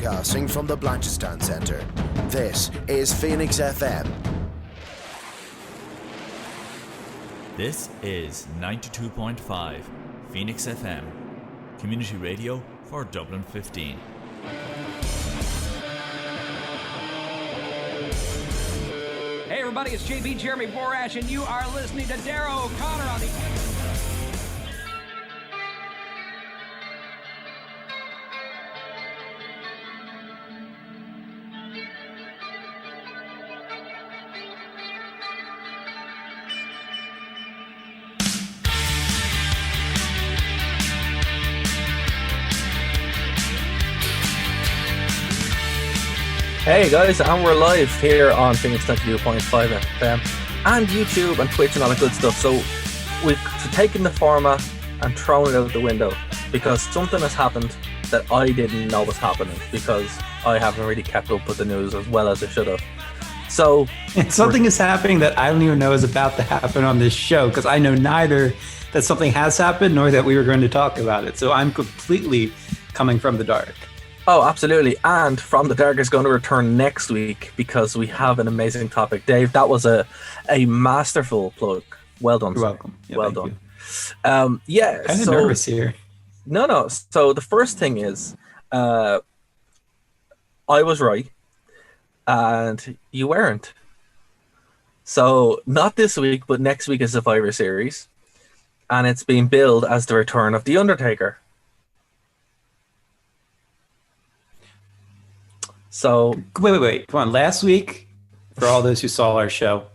Broadcasting from the Blanchistan Centre. This is Phoenix FM. This is 92.5 Phoenix FM, community radio for Dublin 15. Hey everybody, it's JB Jeremy Borash, and you are listening to Darrow O'Connor on the... Hey guys, and we're live here on Phoenix 92.5 FM and YouTube and Twitch and all that good stuff. So we've taken the format and thrown it out the window because something has happened that I didn't know was happening because I haven't really kept up with the news as well as I should have. So something is happening that I don't even know is about to happen on this show because I know neither that something has happened nor that we were going to talk about it. So I'm completely coming from the dark. Oh, absolutely. And From the Dark is going to return next week because we have an amazing topic. Dave, that was a masterful plug. Well done. You're welcome. Yeah, well done. Kind of nervous here. No. So the first thing is, I was right and you weren't. So not this week, but next week is Survivor Series. And it's being billed as the return of The Undertaker. So wait. Come on. Last week, for all those who saw our show,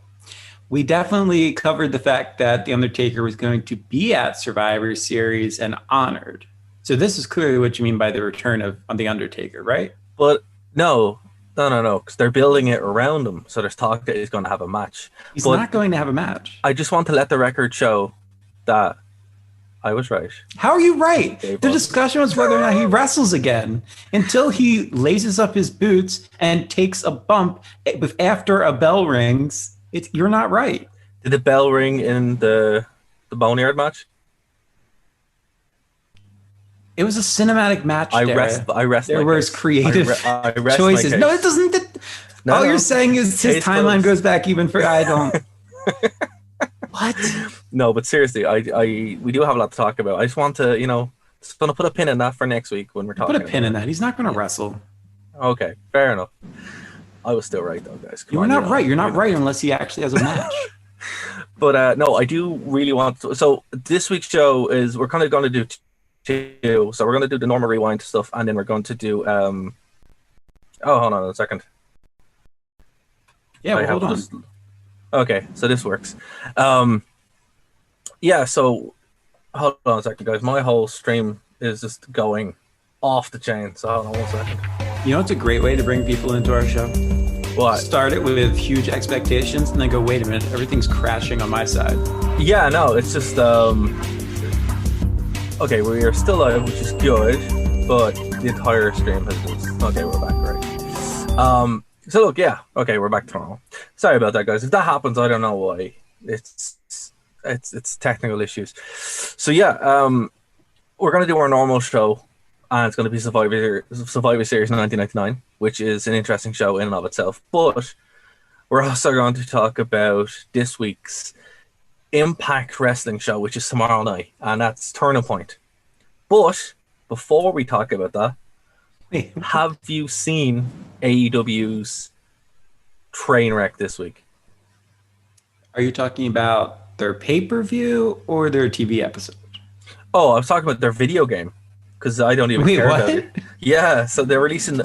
we definitely covered the fact that The Undertaker was going to be at Survivor Series and honored. So this is clearly what you mean by the return of The Undertaker, right? But no, because they're building it around him. So there's talk that he's going to have a match. He's not going to have a match. I just want to let the record show that I was right. How are you right? The discussion was whether or not he wrestles again until he laces up his boots and takes a bump after a bell rings. You're not right. Did the bell ring in the Boneyard match? It was a cinematic match. I rest. There was creative choices. No, it doesn't. All you're saying is his timeline goes back even for I don't. What? No, but seriously, we do have a lot to talk about. I just want to, just going to put a pin in that for next week when we're talking. Put a pin in that. He's not going to wrestle. Okay, fair enough. I was still right though, guys. You're not right. You're not right unless he actually has a match. But no, I do really want to. So this week's show is we're kind of going to do two. So we're going to do the normal rewind stuff, and then we're going to do. Oh, hold on a second. Yeah, hold on. Okay, so this works. Yeah, so hold on a second, guys. My whole stream is just going off the chain. So hold on 1 second. You know, it's a great way to bring people into our show. What? Start it with huge expectations, and then go, wait a minute, everything's crashing on my side. Yeah, no, it's just okay, we are still live, which is good, but the entire stream has just okay. We're back, right? So look, yeah, okay, we're back to normal. Sorry about that, guys. If that happens, I don't know why. It's technical issues. So yeah, we're gonna do our normal show, and it's gonna be Survivor Series 1999, which is an interesting show in and of itself. But we're also going to talk about this week's Impact Wrestling show, which is tomorrow night, and that's Turning Point. But before we talk about that, have you seen AEW's train wreck this week? Are you talking about their pay-per-view or their TV episode? Oh, I was talking about their video game because I don't even care about it. Yeah, so they're releasing.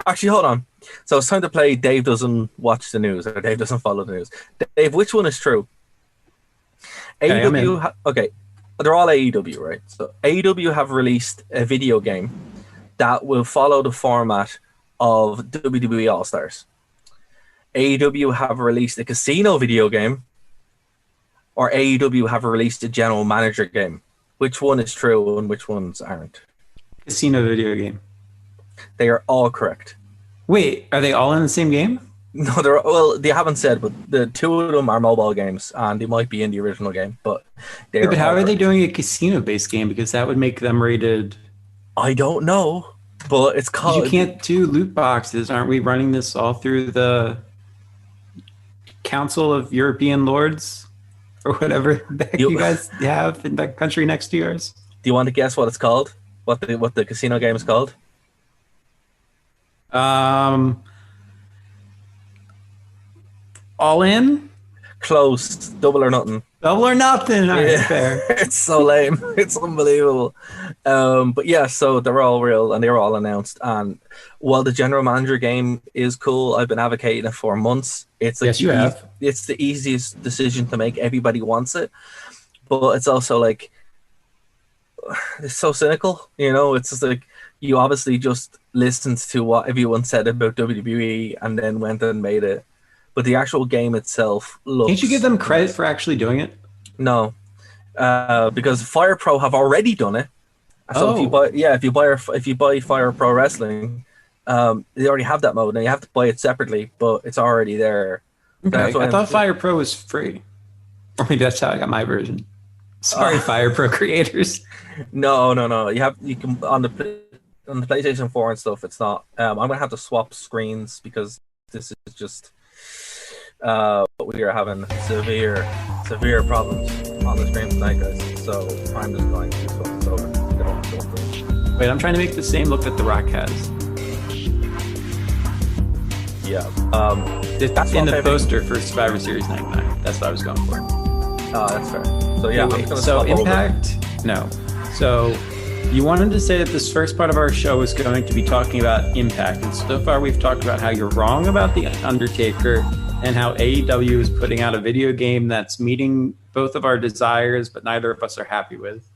Actually, hold on. So it's time to play Dave Doesn't Watch the News or Dave Doesn't Follow the News. Dave, which one is true? AEW. Okay, they're all AEW, right? So AEW have released a video game that will follow the format of WWE All-Stars. AEW have released a casino video game, or AEW have released a general manager game. Which one is true and which ones aren't? Casino video game. They are all correct. Wait, are they all in the same game? No, they haven't said, but the two of them are mobile games, and they might be in the original game. But how are they doing a casino-based game? Because that would make them rated. I don't know. But it's 'Cause called. you can't do loot boxes. Aren't we running this all through the Council of European Lords or whatever the heck you guys have in that country next to yours? Do you want to guess what it's called? What the casino game is called? All in? Close. Double or nothing. Double or nothing. All right, fair. It's so lame. It's unbelievable. But yeah, so they're all real and they're all announced. And while the general manager game is cool, I've been advocating it for months. It's like Yes, you have. It's the easiest decision to make. Everybody wants it, but it's also like it's so cynical. It's just like you obviously just listened to what everyone said about WWE and then went and made it. But the actual game itself looks. Can't you give them credit for actually doing it? No, because Fire Pro have already done it. So if you buy Fire Pro Wrestling, they already have that mode. Now you have to buy it separately, but it's already there. Okay. I thought Fire Pro was free, or maybe that's how I got my version. Sorry, Fire Pro creators. No. You can on the PlayStation 4 and stuff. It's not. I'm gonna have to swap screens because this is just. We are having severe problems on the stream tonight, guys. So I'm just going to swap this over. Don't Wait, I'm trying to make the same look that The Rock has. Yeah. That's in the poster for Survivor Series 99. That's what I was going for. That's fair. So yeah, Wait, I'm just gonna so swap Impact? over. No. So you wanted to say that this first part of our show is going to be talking about Impact, and so far we've talked about how you're wrong about The Undertaker and how AEW is putting out a video game that's meeting both of our desires, but neither of us are happy with.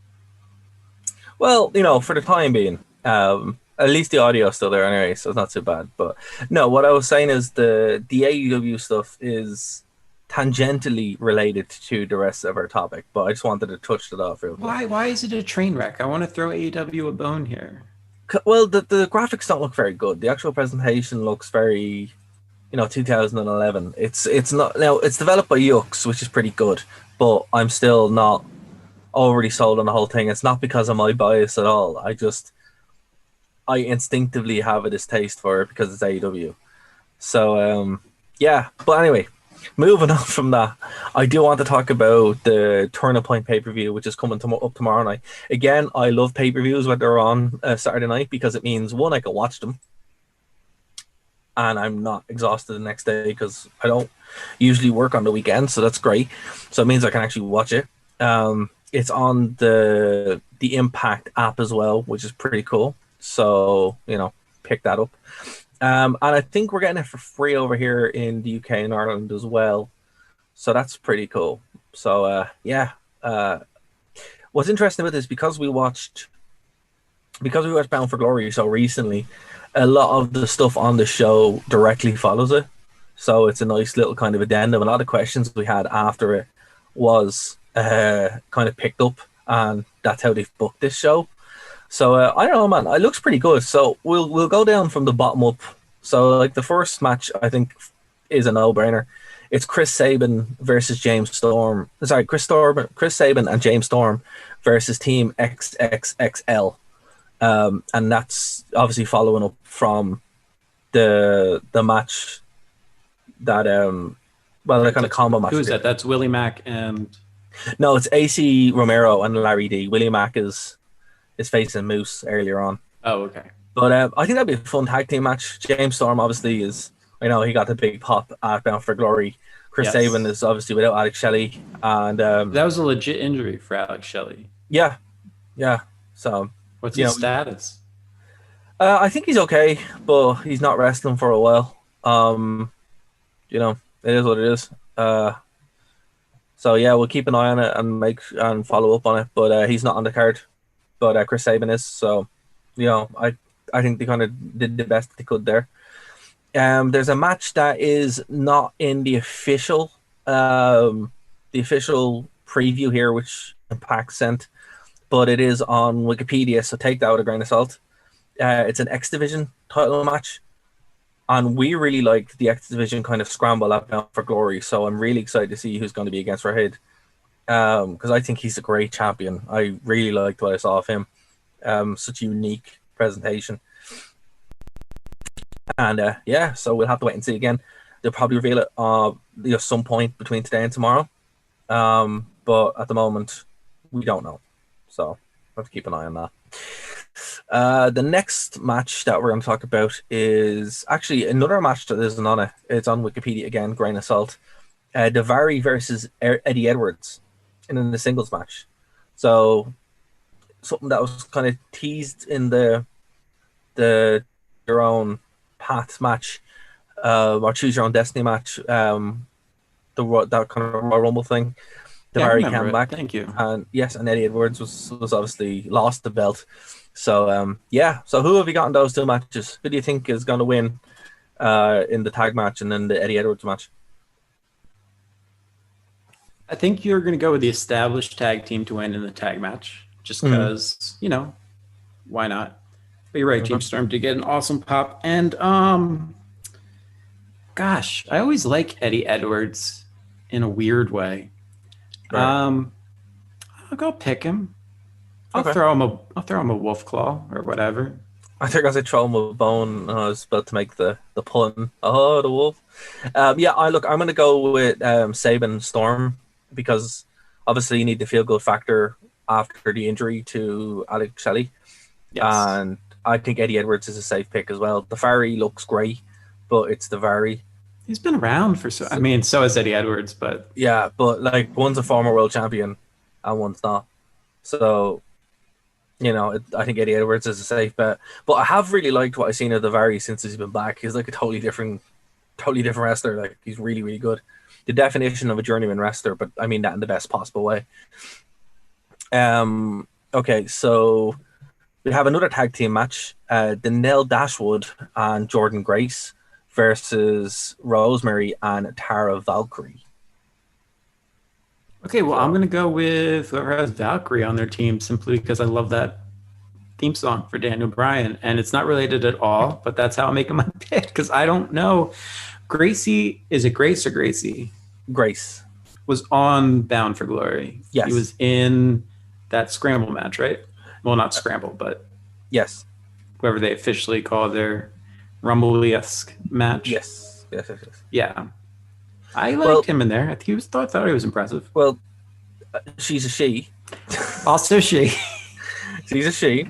Well, for the time being, at least the audio is still there anyway, so it's not too bad. But no, what I was saying is the AEW stuff is tangentially related to the rest of our topic, but I just wanted to touch it off real quick. Why is it a train wreck? I want to throw AEW a bone here. Well, the graphics don't look very good. The actual presentation looks very 2011. It's not now. It's developed by Yux, which is pretty good, but I'm still not already sold on the whole thing. It's not because of my bias at all. I instinctively have a distaste for it because it's AEW. So yeah. But anyway, moving on from that, I do want to talk about the Turn a Point pay-per-view, which is coming up tomorrow night. Again, I love pay-per-views when they're on Saturday night because it means one, I can watch them. And I'm not exhausted the next day because I don't usually work on the weekend, so that's great. So it means I can actually watch it. It's on the Impact app as well, which is pretty cool. So pick that up. And I think we're getting it for free over here in the UK and Ireland as well. So that's pretty cool. So yeah. What's interesting about this because we watched Bound for Glory so recently. A lot of the stuff on the show directly follows it. So it's a nice little kind of addendum. A lot of questions we had after it was kind of picked up, and that's how they've booked this show. So I don't know, man. It looks pretty good. So we'll go down from the bottom up. So like the first match, I think, is a no-brainer. It's Chris Sabin versus James Storm. Sorry, Chris Sabin and James Storm versus Team XXXL. And that's obviously following up from the match that the kind of combo match. Who is that? That's Willie Mack and no, it's AC Romero and Larry D. Willie Mack is facing Moose earlier on. Oh, okay. But I think that'd be a fun tag team match. James Storm obviously is, he got the big pop at Bound for Glory. Chris Sabin is obviously without Alex Shelley, and that was a legit injury for Alex Shelley. Yeah. So what's his status? I think he's okay, but he's not wrestling for a while. It is what it is. So yeah, we'll keep an eye on it and follow up on it. But he's not on the card. But Chris Sabin is. So, I think they kind of did the best they could there. There's a match that is not in the official preview here, which Impact sent, but it is on Wikipedia. So take that with a grain of salt. It's an X Division title match. And we really liked the X Division kind of scramble up Bound for Glory. So I'm really excited to see who's going to be against Rahid. Because I think he's a great champion. I really liked what I saw of him. Such a unique presentation. And so we'll have to wait and see again. They'll probably reveal it some point between today and tomorrow. But at the moment, we don't know. So we'll have to keep an eye on that. The next match that we're going to talk about is actually another match that isn't on it. It's on Wikipedia again, grain of salt. Daivari versus Eddie Edwards in the singles match. So something that was kind of teased in the your own path match, or choose your own destiny match. That kind of Royal Rumble thing. Daivari came back. Thank you. And yes, and Eddie Edwards was obviously lost the belt. So So who have you got in those two matches? Who do you think is going to win in the tag match and then the Eddie Edwards match? I think you're going to go with the established tag team to win in the tag match, just because why not? But you're right, Team Storm did get an awesome pop, and gosh, I always like Eddie Edwards in a weird way. Right. I'll go pick him. I'll throw him a wolf claw or whatever. I think I said throw him a bone. I was about to make the pun. Oh, the wolf. I'm going to go with Sabin Storm because obviously you need the feel good factor after the injury to Alex Shelley. Yes. And I think Eddie Edwards is a safe pick as well. The Daivari looks great, but it's the Daivari. He's been around so has Eddie Edwards, but yeah, but like one's a former world champion and one's not. So, I think Eddie Edwards is a safe bet. But I have really liked what I've seen of the Daivari since he's been back. He's like a totally different wrestler. Like he's really, really good. The definition of a journeyman wrestler, but I mean that in the best possible way. Okay, so we have another tag team match. Danelle Dashwood and Jordan Grace versus Rosemary and Tara Valkyrie. Okay, well, I'm going to go with whoever has Valkyrie on their team simply because I love that theme song for Daniel Bryan. And it's not related at all, but that's how I'm making my pick because I don't know. Gracie, is it Grace or Gracie? Grace. Was on Bound for Glory. Yes. He was in that Scramble match, right? Well, not Scramble, but yes. Whoever they officially call their Rumble-esque match. Yes. Yeah. I liked him in there. I thought he was impressive. Well, she's a she. Also she. She's a she.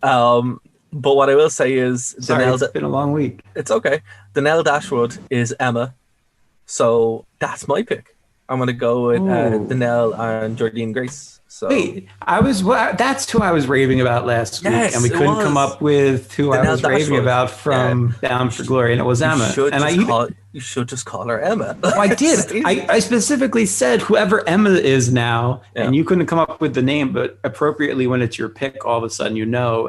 But what I will say is... Sorry, it's been a long week. It's okay. Danelle Dashwood is Emma. So that's my pick. I'm going to go with Danelle and Jordine Grace. So. Wait, that's who I was raving about last week, and we couldn't come up with who I was raving about from Bound for Glory, and it was Emma. You should just call her Emma. Oh, I did. I specifically said whoever Emma is now, and you couldn't come up with the name, but appropriately when it's your pick, all of a sudden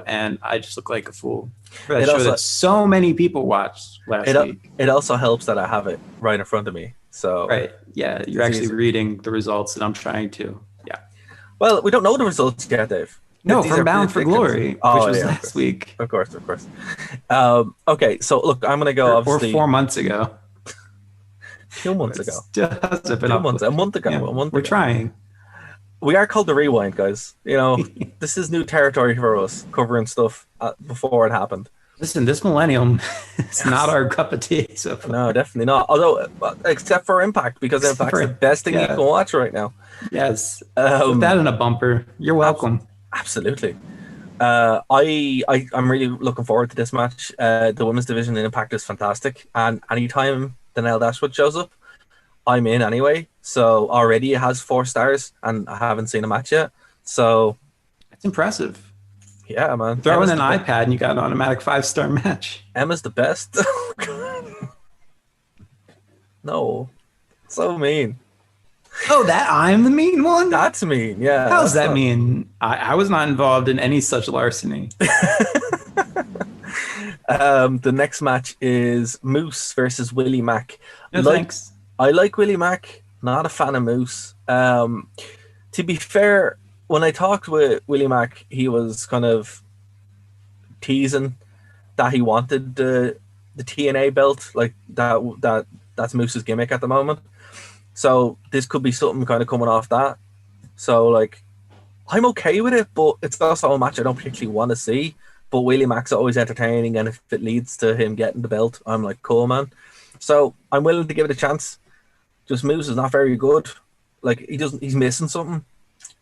and I just look like a fool. For that show that so many people watched last week. It also helps that I have it right in front of me. So right, yeah, you're actually reading the results that I'm trying to. Yeah. Well, we don't know the results yet, Dave. No, from Bound for Glory, which was last week. Of course. Okay, so look, I'm going to go obviously... Or 4 months ago. 2 months ago. A month ago. We're trying. We are called The Rewind, guys. This is new territory for us, covering stuff before it happened. Listen, this millennium is not our cup of tea. So no, definitely not. Although, except for Impact, because Impact's the best thing you can watch right now. Yes. Put that in a bumper. You're welcome. Absolutely. I'm really looking forward to this match. The women's division in Impact is fantastic. And anytime Danelle Dashwood shows up, I'm in anyway. So already it has 4 stars, and I haven't seen a match yet. So it's impressive. Yeah, man. Throw in an iPad and you got an automatic 5-star match. Emma's the best. No. So mean. Oh, that I'm the mean one? That's mean, yeah. How's that mean? I was not involved in any such larceny. The next match is Moose versus Willie Mack. No, thanks. I like Willie Mack. Not a fan of Moose. To be fair, when I talked with Willie Mack, he was kind of teasing that he wanted the TNA belt, like that's Moose's gimmick at the moment. So this could be something kind of coming off that. So like, I'm okay with it, but it's also a match I don't particularly want to see. but Willie Mack's always entertaining, and if it leads to him getting the belt, I'm like, cool, man. So I'm willing to give it a chance. Just Moose is not very good. Like, he's missing something.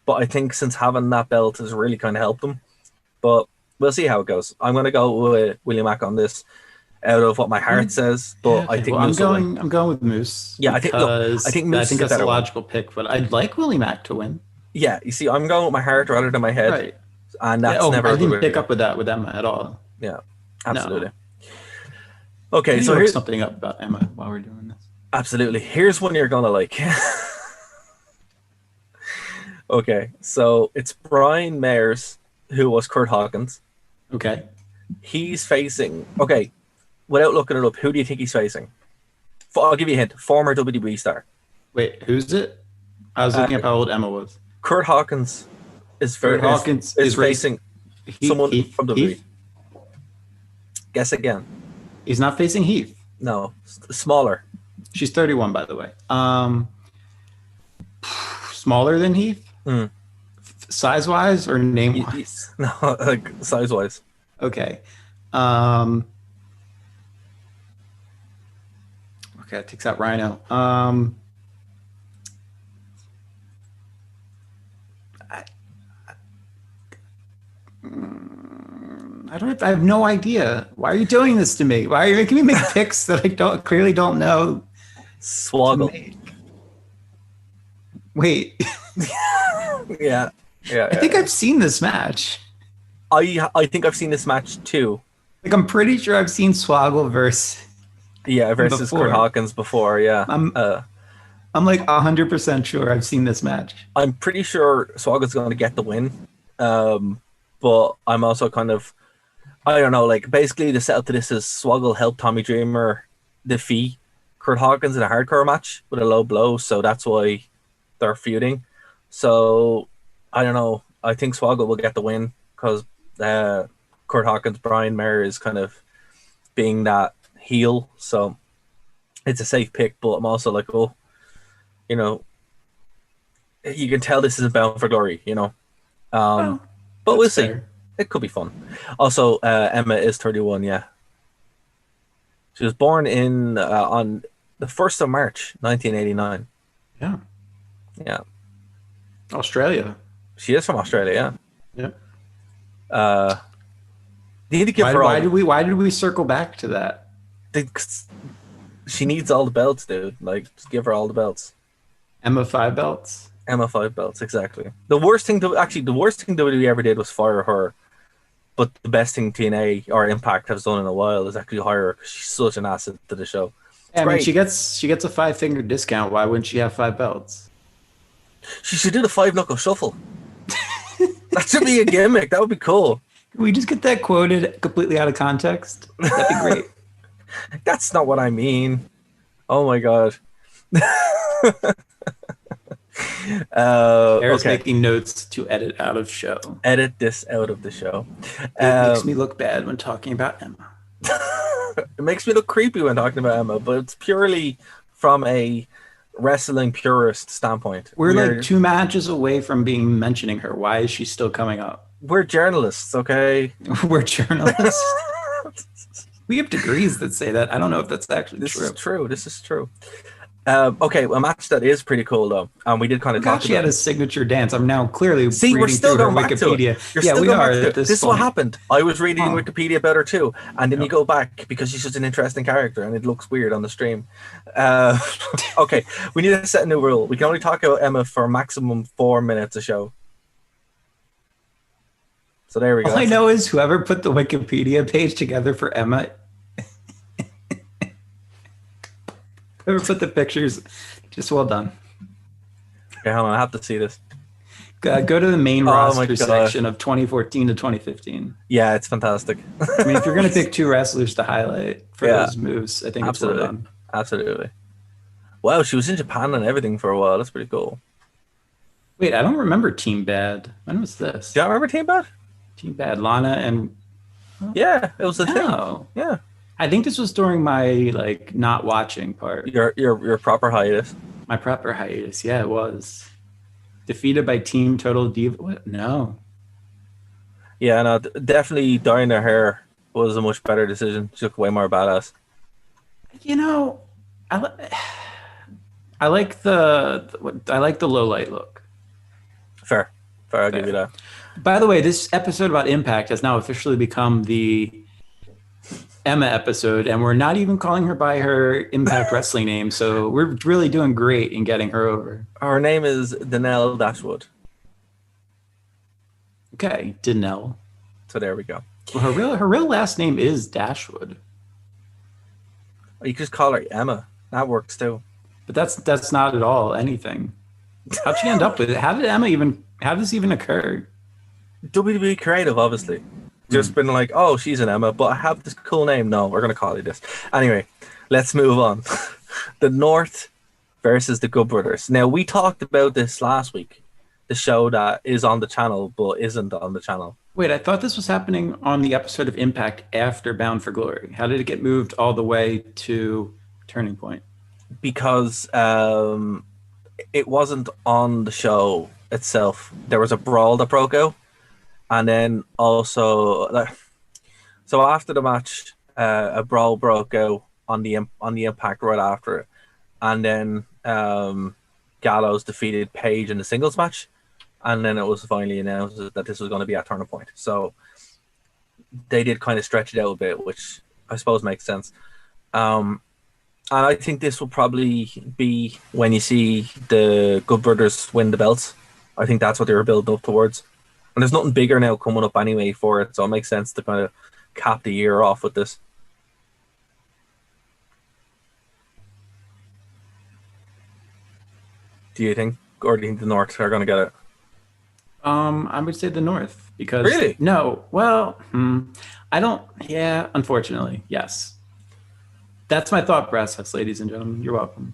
But I think since having that belt has really kind of helped him. But we'll see how it goes. I'm going to go with Willie Mack on this, out of what my heart says. But I think Moose will win. I'm going with Moose. Yeah, I think Moose. I think that's a logical pick. But I'd like Willie Mack to win. Yeah, you see, I'm going with my heart rather than my head. Right. And that's never. I didn't pick up with that with Emma at all. Yeah, absolutely. No. Okay, so here's look something up about Emma while we're doing this. Absolutely. Here's one you're gonna like. Okay, so it's Brian Mayers, who was Kurt Hawkins. Okay. He's facing. Okay, without looking it up, who do you think he's facing? I'll give you a hint. Former WWE star. Wait, who's it? I was looking up how old Emma was. Kurt Hawkins is facing someone from WWE. Heath? Guess again. He's not facing Heath. No, smaller. She's 31, by the way. Smaller than Heath? Size-wise or name-wise? No, like size-wise. Okay. Okay, it takes out Rhino. I have no idea. Why are you doing this to me? Why are you making me make picks that I clearly don't know? Swoggle. Wait. Yeah. I think I've seen this match. I think I've seen this match too. Like, I'm pretty sure I've seen Swoggle versus Kurt Hawkins before. Yeah. I'm like 100% sure I've seen this match. I'm pretty sure Swoggle's going to get the win. But I'm also kind of, I don't know, like, basically the setup to this is Swoggle helped Tommy Dreamer defeat Kurt Hawkins in a hardcore match with a low blow, so that's why they're feuding. So, I don't know. I think Swoggle will get the win because Kurt Hawkins, Brian Mayer is kind of being that heel, so it's a safe pick, but I'm also like, oh, you know, you can tell this is Bound for Glory, you know. But we'll see. Fair. It could be fun. Also, Emma is 31, yeah. She was born on the 1st of March, 1989. Yeah. Yeah. Australia. She is from Australia, yeah. Yeah. Need to give her why did we circle back to that? She needs all the belts, dude. Like, just give her all the belts. Emma 5 belts? Emma 5 belts, exactly. The worst thing WWE ever did was fire her, but the best thing TNA or Impact has done in a while is actually hire her because she's such an asset to the show. I mean, she gets a 5-finger discount. Why wouldn't she have 5 belts? She should do the 5-knuckle shuffle. That should be a gimmick. That would be cool. Can we just get that quoted completely out of context? That'd be great. That's not what I mean. Oh my god. Eric's making notes to edit out of show. Edit this out of the show. It makes me look bad when talking about Emma. It makes me look creepy when talking about Emma, but it's purely from a wrestling purist standpoint. We're like 2 matches away from mentioning her. Why is she still coming up? We're journalists, okay? We're journalists. We have degrees that say that. I don't know if that's actually true. This is true. Okay, a match that is pretty cool though, and we did kind of talk about. She had a signature dance. I'm now clearly we're still going back Wikipedia. To it. We are. This is what happened. I was reading Wikipedia about her too, and then you go back because she's just an interesting character, and it looks weird on the stream. Okay, we need to set a new rule. We can only talk about Emma for maximum 4 minutes a show. So there we go. All I know is whoever put the Wikipedia page together for Emma. Whoever put the pictures, just well done. Okay, hold on, I have to see this. Go to the main roster section of 2014 to 2015. Yeah, it's fantastic. I mean, if you're going to pick 2 wrestlers to highlight for those moves, I think it's well done. Absolutely. Wow, she was in Japan and everything for a while. That's pretty cool. Wait, I don't remember Team Bad. When was this? Do you remember Team Bad? Team Bad, Lana and... Yeah, it was a thing. Yeah. I think this was during my not watching part. Your proper hiatus. My proper hiatus, yeah, it was. Defeated by Team Total Diva. What? No. Yeah, no, definitely dyeing her hair was a much better decision. She looked way more badass. You know, I, li- I like I like the low light look. Fair, I'll give you that. By the way, this episode about Impact has now officially become the Emma episode, and we're not even calling her by her Impact Wrestling name. So we're really doing great in getting her over. Her name is Danelle Dashwood. Okay, Danelle. So there we go. Well, her real last name is Dashwood, Or you could just call her Emma. That works too. but that's not at all anything. How'd she end up with it? How did this even occur? WWE creative, obviously. Just been like, oh, she's an Emma, but I have this cool name. No, we're going to call you this. Anyway, let's move on. The North versus the Good Brothers. Now, we talked about this last week. The show that is on the channel, but isn't on the channel. Wait, I thought this was happening on the episode of Impact after Bound for Glory. How did it get moved all the way to Turning Point? Because it wasn't on the show itself. There was a brawl that broke out. And then also, so after the match, a brawl broke out on the Impact right after it, and then Gallows defeated Page in the singles match, and then it was finally announced that this was going to be at Turning Point. So they did kind of stretch it out a bit, which I suppose makes sense. And I think this will probably be when you see the Good Brothers win the belts. I think that's what they were building up towards. And there's nothing bigger now coming up anyway for it, so it makes sense to kind of cap the year off with this. Do you think, or do you think the North are going to get it? I would say the North because Really? No, well, I don't. Yeah, unfortunately, yes. That's my thought process, ladies and gentlemen. You're welcome.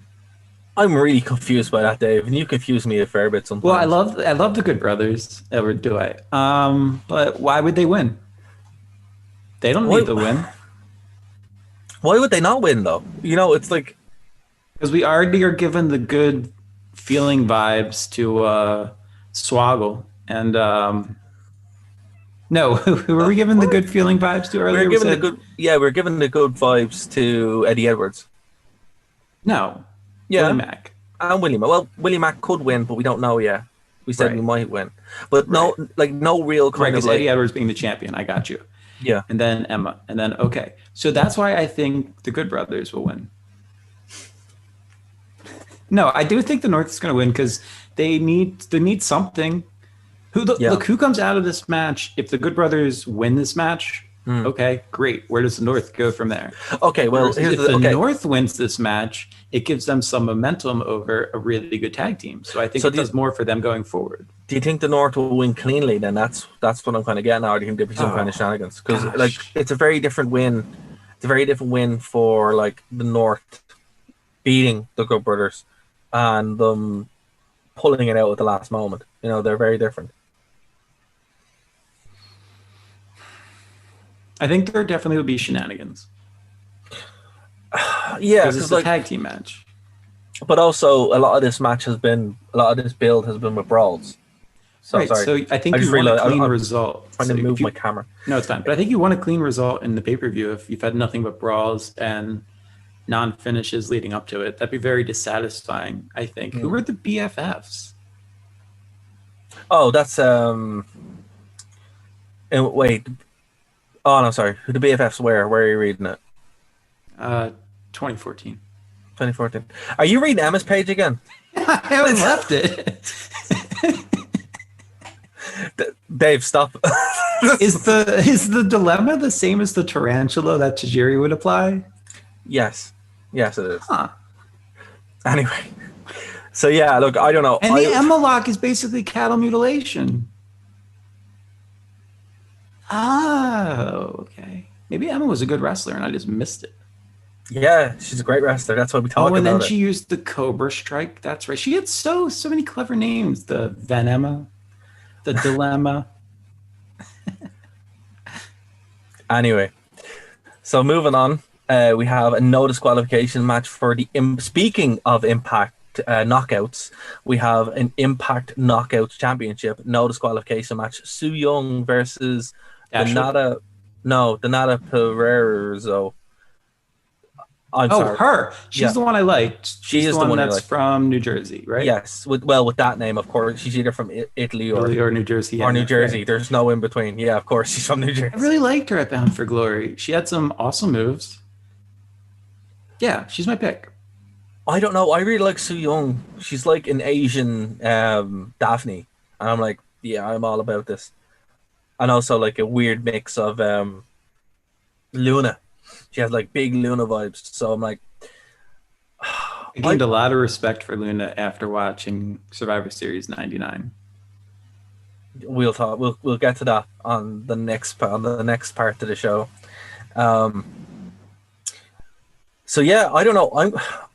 I'm really confused by that, Dave, and you confuse me a fair bit sometimes. Well, I love the Good Brothers, or do I? But why would they win? They don't need the win. Why would they not win, though? You know, it's like... Because we already are given the good feeling vibes to Swoggle. And, no, who were we giving the good feeling vibes to earlier? We're giving the good vibes to Eddie Edwards. No. Yeah. Willie Mack. And Willie Mack. Well, Willie Mack could win, but we don't know yet. We said we might win. But no real kind of like... Eddie Edwards being the champion. I got you. Yeah. And then Emma. And then, okay. So that's why I think the Good Brothers will win. No, I do think the North is going to win because they need something. Look, who comes out of this match? If the Good Brothers win this match, okay, great. Where does the North go from there? Okay, well, if the North wins this match, it gives them some momentum over a really good tag team. So I think it does more for them going forward. Do you think the North will win cleanly? Then that's what I'm kind of getting at. Or do you think there'll be some kind of shenanigans? Because it's a very different win. It's a very different win for like the North beating the Good Brothers and them pulling it out at the last moment. You know, they're very different. I think there definitely will be shenanigans. Yeah, because it's a tag team match. But also, a lot of this build has been with brawls. So right, sorry. so I think you want a clean result. I'm trying to move my camera. No, it's fine. But I think you want a clean result in the pay-per-view if you've had nothing but brawls and non-finishes leading up to it. That'd be very dissatisfying, I think. Who were the BFFs? Oh, that's wait. Oh no, sorry. The BFFs where? Where are you reading it? 2014. 2014. Are you reading Emma's page again? I haven't left it. Dave, stop. Is the dilemma the same as the tarantula that Tajiri would apply? Yes, it is. Huh. Anyway, so yeah, look, I don't know. And the Emma lock is basically cattle mutilation. Oh, okay. Maybe Emma was a good wrestler and I just missed it. Yeah, she's a great wrestler. That's why we talk about it. Oh, and then she used the Cobra Strike. That's right. She had so many clever names. The Venema, the Dilemma. Anyway, so moving on, we have a no disqualification match for the. Speaking of Impact knockouts, we have an Impact Knockouts Championship, no disqualification match. Su Yung versus Dashwood? Donata Pereira. I'm sorry. Her. She's the one I liked. She's is the the one one I that's like. from New Jersey, right? Yes, with that name, of course. She's either from Italy or New Jersey. New Jersey. Right. There's no in between. Yeah, of course, she's from New Jersey. I really liked her at Bound for Glory. She had some awesome moves. Yeah, she's my pick. I don't know. I really like Su Yung. She's like an Asian Daphne, and I'm like, yeah, I'm all about this. And also like a weird mix of Luna. She has like big Luna vibes. So I'm like, I gained a lot of respect for Luna after watching Survivor Series '99. We'll talk. We'll get to that on the next part of the show. So yeah, I don't know.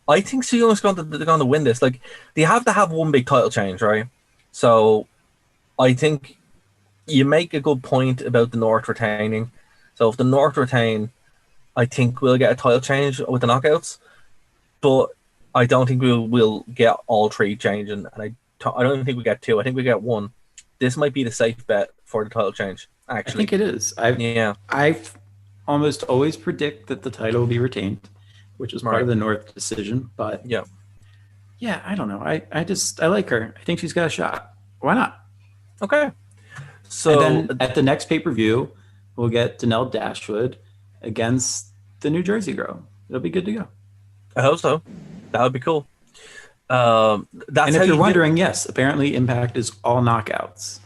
I think Su Young's going to win this. Like, they have to have one big title change, right? So I think you make a good point about the North retaining. So if the North retain, I think we'll get a title change with the knockouts, but I don't think we'll get all three changing, and I don't think we get two. I think we get one. This might be the safe bet for the title change. Actually, I think it is. I almost always predict that the title will be retained, which was part of the North decision. But yeah, I don't know. I like her. I think she's got a shot. Why not? Okay. So and then at the next pay-per-view, we'll get Danelle Dashwood against the New Jersey girl. It'll be good to go. I hope so. That would be cool. And if you're wondering, yes, apparently Impact is all knockouts.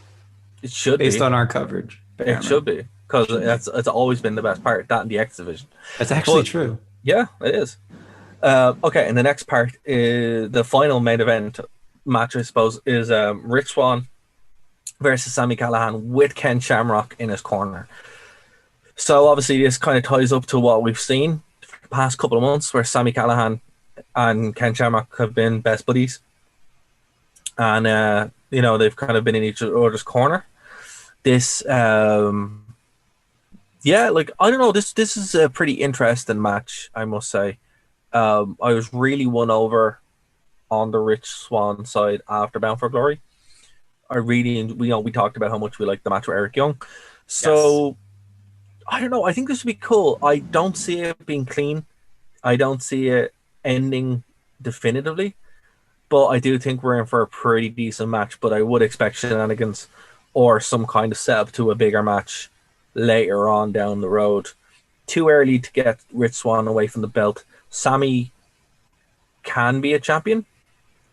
It should based be. on our coverage. Apparently. It should be, because it's always been the best part, that and the X Division. That's actually true. Yeah, it is. Okay, and the next part is the final main event match, I suppose, is Rich Swann versus Sami Callihan with Ken Shamrock in his corner. So obviously this kind of ties up to what we've seen for the past couple of months, where Sami Callihan and Ken Shamrock have been best buddies. And, they've kind of been in each other's corner. This, I don't know, this is a pretty interesting match, I must say. I was really won over on the Rich Swann side after Bound for Glory. We talked about how much we liked the match with Eric Young. So, yes. I don't know, I think this would be cool. I don't see it being clean. I don't see it ending definitively. But I do think we're in for a pretty decent match. But I would expect shenanigans or some kind of setup to a bigger match later on down the road. Too early to get Rich Swann away from the belt. Sami can be a champion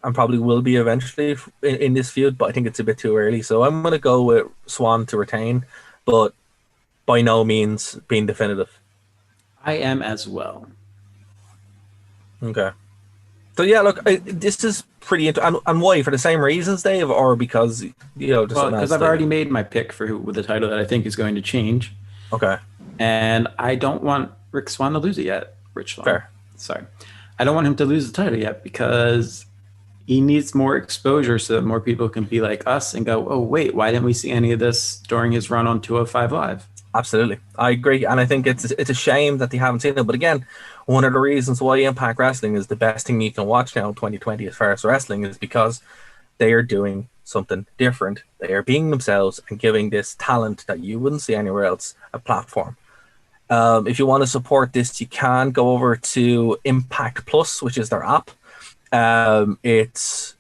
and probably will be eventually in this feud, but I think it's a bit too early. So I'm going to go with Swann to retain, but by no means being definitive. I am as well. Okay. So yeah, look, this is pretty interesting. And why? For the same reasons, Dave, or because because I've already made my pick for with the title that I think is going to change. Okay. And I don't want Rick Swann to lose it yet. Rich Swann. Fair. Sorry, I don't want him to lose the title yet because he needs more exposure so that more people can be like us and go, oh wait, why didn't we see any of this during his run on 205 Live? Absolutely, I agree, and I think it's a shame that they haven't seen it. But again, one of the reasons why Impact Wrestling is the best thing you can watch now in 2020 as far as wrestling is because they are doing something different. They are being themselves and giving this talent that you wouldn't see anywhere else a platform. If you want to support this, you can go over to Impact Plus, which is their app. It's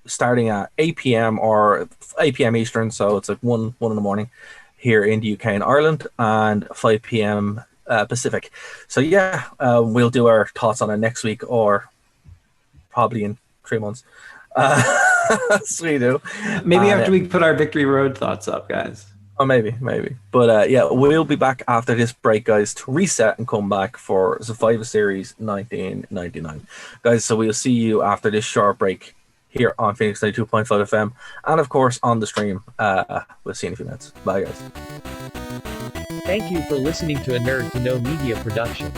starting at 8 p.m. or 8 p.m. Eastern, so it's like 1 in the morning here in the UK and Ireland, and 5 p.m. Pacific. So yeah, we'll do our thoughts on it next week or probably in 3 months. So we do. Maybe after we put our Victory Road thoughts up, guys. Oh, maybe. But yeah, we'll be back after this break, guys, to reset and come back for Survivor Series 1999. Guys, so we'll see you after this short break here on Phoenix 92.5 FM and, of course, on the stream. We'll see you in a few minutes. Bye, guys. Thank you for listening to a Nerd to Know Media production.